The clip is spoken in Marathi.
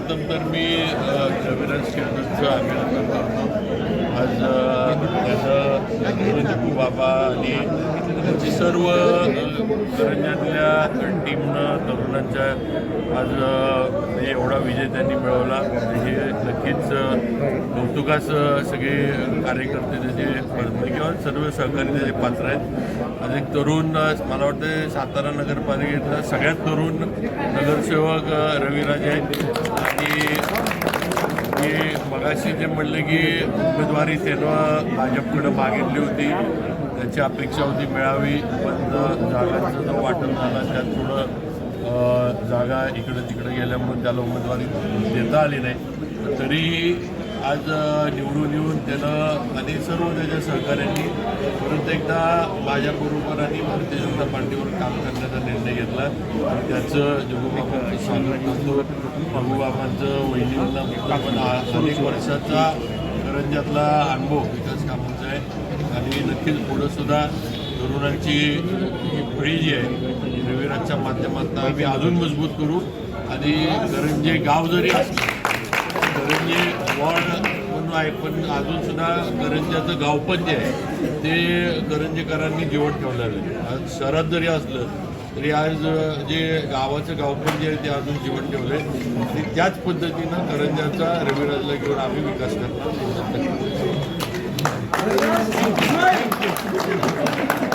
सर्वप्रथम तर मी रविराज शिरदूरचं अभिनंदन करतो. आज त्याचं बाबा आणि त्यांची सर्व करंजातल्या टीमनं तरुणांच्या आज एवढा विजय त्यांनी मिळवला. हे नक्कीच कौतुकास सगळे कार्यकर्ते त्याचे किंवा सर्व सहकारी त्याचे पात्र आहेत. आज एक तरुण मला वाटतं सातारा नगरपालिकेतला सगळ्यात तरुण नगरसेवक रविराज आहेत आणि मगाशी जे म्हणले की उमेदवारी त्यानं भाजपकडं मागितली होती, त्याची अपेक्षा होती मिळावी, पण जागांचा जो वाटप झाला त्यात थोडं जागा इकडं तिकडं गेल्यामुळे त्याला उमेदवारी देता आली नाही. तरीही आज निवडून येऊन त्यानं आणि सर्व त्याच्या सहकाऱ्यांनी परत एकदा माझ्याबरोबर आणि भारतीय जनता पार्टीवर काम करण्याचा निर्णय घेतला. त्याचं जगूबाबांचं स्वागत करतो. जगूबाबांचं वहिनींना पण अनेक वर्षाचा करंजातला अनुभव विकास कामांचा आहे आणि नक्कीच पुढंसुद्धा तरुणांची ही फळी जी आहे रविराजच्या माध्यमातून आम्ही अजून मजबूत करू आणि करंजे गाव जरी असलं करंजे वॉर्ड म्हणून आहे पण अजूनसुद्धा करंजाचं गाव पण जे आहे ते करंजेकरांनी जीवन ठेवलेलं आहे. आज शहरात जरी असलं तरी आज जे गावाचं गाव पण जे आहे ते अजून जीवन ठेवलं आहे आणि त्याच पद्धतीनं करंजाचा रविराजला घेऊन आम्ही विकास करणार.